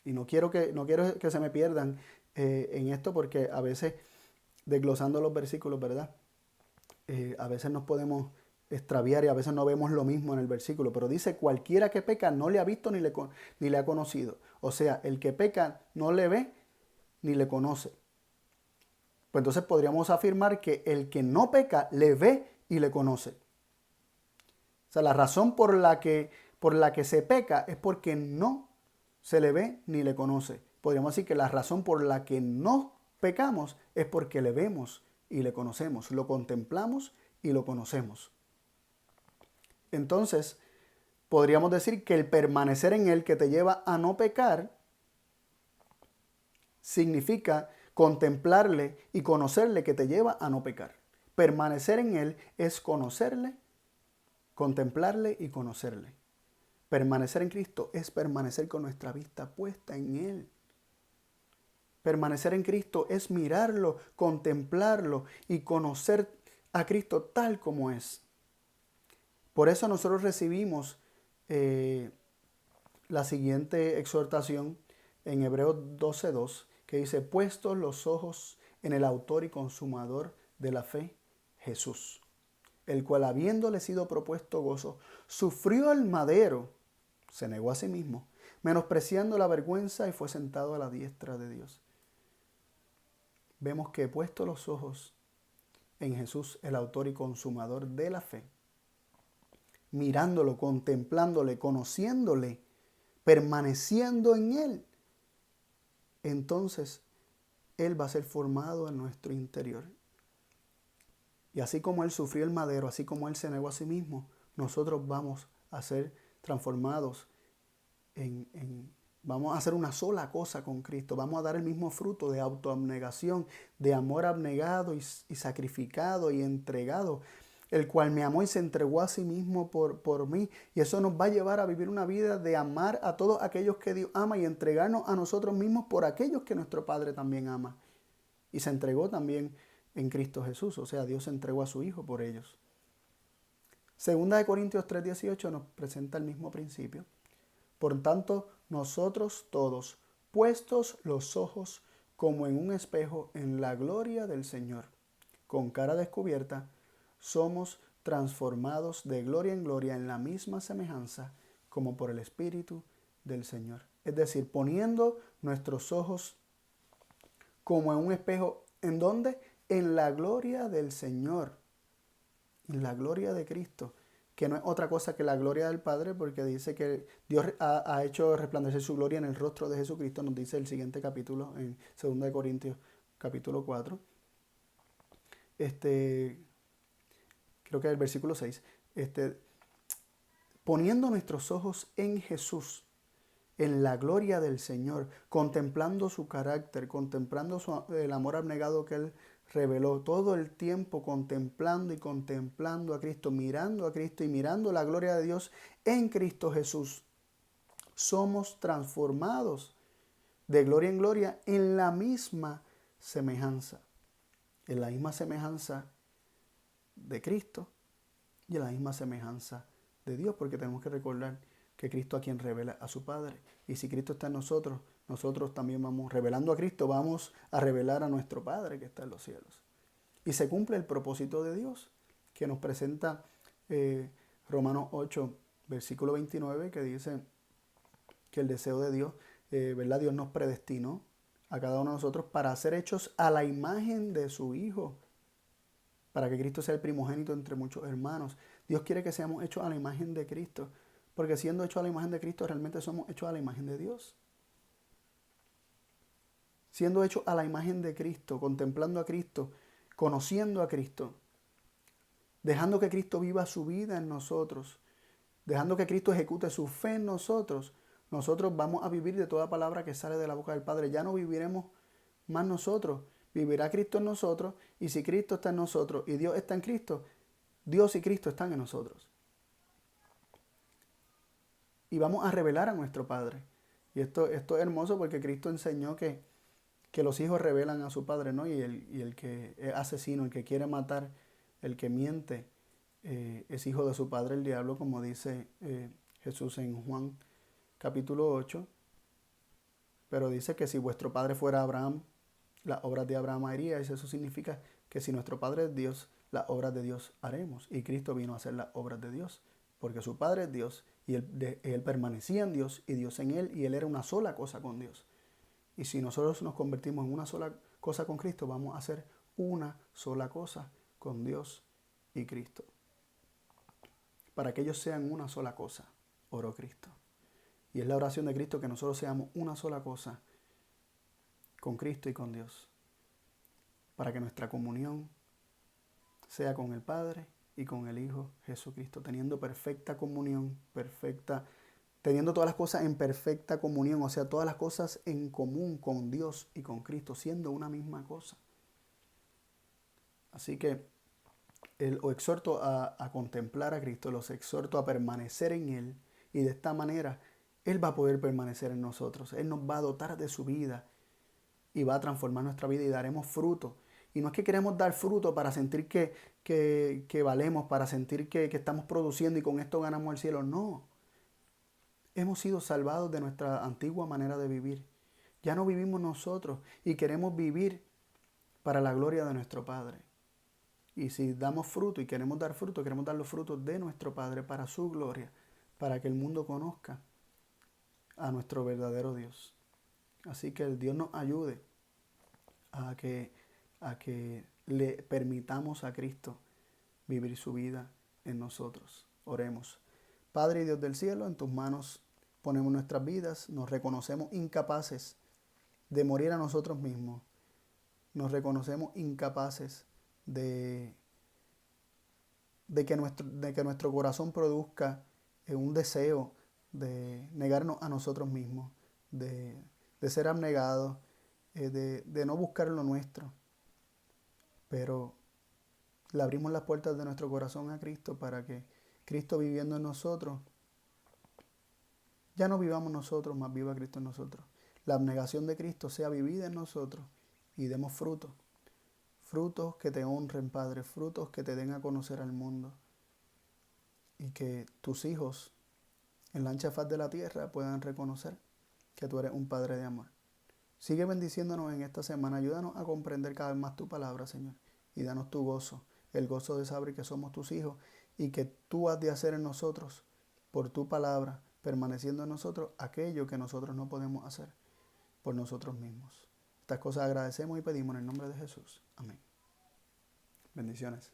Speaker 1: Y no quiero que se me pierdan en esto, porque a veces, desglosando los versículos, ¿verdad? A veces nos podemos extraviar y a veces no vemos lo mismo en el versículo. Pero dice, cualquiera que peca no le ha visto ni le ha conocido. O sea, el que peca no le ve ni le conoce. Pues entonces podríamos afirmar que el que no peca le ve y le conoce. O sea, la razón por la que se peca es porque no se le ve ni le conoce. Podríamos decir que la razón por la que no pecamos es porque le vemos y le conocemos, lo contemplamos y lo conocemos. Entonces, podríamos decir que el permanecer en él que te lleva a no pecar significa contemplarle y conocerle que te lleva a no pecar. Permanecer en él es conocerle, contemplarle y conocerle. Permanecer en Cristo es permanecer con nuestra vista puesta en él. Permanecer en Cristo es mirarlo, contemplarlo y conocer a Cristo tal como es. Por eso nosotros recibimos la siguiente exhortación en Hebreos 12:2, que dice, puestos los ojos en el autor y consumador de la fe, Jesús, el cual habiéndole sido propuesto gozo, sufrió el madero, se negó a sí mismo, menospreciando la vergüenza y fue sentado a la diestra de Dios. Vemos que puesto los ojos en Jesús, el autor y consumador de la fe, mirándolo, contemplándole, conociéndole, permaneciendo en él, entonces él va a ser formado en nuestro interior. Y así como él sufrió el madero, así como él se negó a sí mismo, nosotros vamos a ser transformados vamos a hacer una sola cosa con Cristo. Vamos a dar el mismo fruto de autoabnegación, de amor abnegado y sacrificado y entregado, el cual me amó y se entregó a sí mismo por mí. Y eso nos va a llevar a vivir una vida de amar a todos aquellos que Dios ama y entregarnos a nosotros mismos por aquellos que nuestro Padre también ama. Y se entregó también en Cristo Jesús, o sea, Dios se entregó a su Hijo por ellos. Segunda de Corintios 3:18 nos presenta el mismo principio. Por tanto, nosotros todos, puestos los ojos como en un espejo en la gloria del Señor, con cara descubierta, somos transformados de gloria en gloria en la misma semejanza como por el Espíritu del Señor. Es decir, poniendo nuestros ojos como en un espejo, ¿en dónde? En la gloria del Señor, en la gloria de Cristo, que no es otra cosa que la gloria del Padre, porque dice que Dios ha hecho resplandecer su gloria en el rostro de Jesucristo, nos dice el siguiente capítulo, en 2 Corintios capítulo 4. Creo que es el versículo 6. Poniendo nuestros ojos en Jesús, en la gloria del Señor, contemplando su carácter, contemplando el amor abnegado que Él reveló, todo el tiempo contemplando y contemplando a Cristo, mirando a Cristo y mirando la gloria de Dios en Cristo Jesús. Somos transformados de gloria en gloria en la misma semejanza. En la misma semejanza de Cristo y en la misma semejanza de Dios, porque tenemos que recordar que Cristo a quien revela a su Padre. Y si Cristo está en nosotros, nosotros también vamos, revelando a Cristo, vamos a revelar a nuestro Padre que está en los cielos. Y se cumple el propósito de Dios, que nos presenta Romanos 8, versículo 29, que dice que el deseo de Dios, ¿verdad? Dios nos predestinó a cada uno de nosotros para ser hechos a la imagen de su Hijo, para que Cristo sea el primogénito entre muchos hermanos. Dios quiere que seamos hechos a la imagen de Cristo, porque siendo hechos a la imagen de Cristo, realmente somos hechos a la imagen de Dios. Siendo hechos a la imagen de Cristo, contemplando a Cristo, conociendo a Cristo, dejando que Cristo viva su vida en nosotros, dejando que Cristo ejecute su fe en nosotros, nosotros vamos a vivir de toda palabra que sale de la boca del Padre. Ya no viviremos más nosotros, vivirá Cristo en nosotros, y si Cristo está en nosotros y Dios está en Cristo, Dios y Cristo están en nosotros. Y vamos a revelar a nuestro Padre. Y esto es hermoso porque Cristo enseñó que los hijos revelan a su Padre, ¿no? Y el que es asesino, el que quiere matar, el que miente, es hijo de su padre el diablo, como dice Jesús en Juan capítulo 8. Pero dice que si vuestro padre fuera Abraham, las obras de Abraham haría. Y eso significa que si nuestro Padre es Dios, las obras de Dios haremos. Y Cristo vino a hacer las obras de Dios, porque su Padre es Dios, y él permanecía en Dios, y Dios en él, y él era una sola cosa con Dios. Y si nosotros nos convertimos en una sola cosa con Cristo, vamos a hacer una sola cosa con Dios y Cristo. Para que ellos sean una sola cosa, oró Cristo. Y es la oración de Cristo que nosotros seamos una sola cosa con Cristo y con Dios. Para que nuestra comunión sea con el Padre y con el Hijo Jesucristo, teniendo perfecta comunión, teniendo todas las cosas en perfecta comunión, o sea, todas las cosas en común con Dios y con Cristo, siendo una misma cosa. Así que os exhorto a contemplar a Cristo, los exhorto a permanecer en Él, y de esta manera Él va a poder permanecer en nosotros. Él nos va a dotar de su vida y va a transformar nuestra vida y daremos fruto. Y no es que queremos dar fruto para sentir que valemos, para sentir que estamos produciendo y con esto ganamos el cielo. No. Hemos sido salvados de nuestra antigua manera de vivir. Ya no vivimos nosotros y queremos vivir para la gloria de nuestro Padre. Y si damos fruto y queremos dar fruto, queremos dar los frutos de nuestro Padre para su gloria, para que el mundo conozca a nuestro verdadero Dios. Así que el Dios nos ayude a que le permitamos a Cristo vivir su vida en nosotros. Oremos. Padre y Dios del cielo, en tus manos ponemos nuestras vidas, nos reconocemos incapaces de morir a nosotros mismos, nos reconocemos incapaces de que nuestro corazón produzca un deseo de negarnos a nosotros mismos, de ser abnegados, de no buscar lo nuestro. Pero le abrimos las puertas de nuestro corazón a Cristo para que Cristo viviendo en nosotros, ya no vivamos nosotros, más viva Cristo en nosotros. La abnegación de Cristo sea vivida en nosotros y demos frutos. Frutos que te honren, Padre, frutos que te den a conocer al mundo. Y que tus hijos en la ancha faz de la tierra puedan reconocer que tú eres un Padre de amor. Sigue bendiciéndonos en esta semana. Ayúdanos a comprender cada vez más tu palabra, Señor. Y danos tu gozo, el gozo de saber que somos tus hijos y que tú has de hacer en nosotros, por tu palabra, permaneciendo en nosotros, aquello que nosotros no podemos hacer por nosotros mismos. Estas cosas agradecemos y pedimos en el nombre de Jesús. Amén. Bendiciones.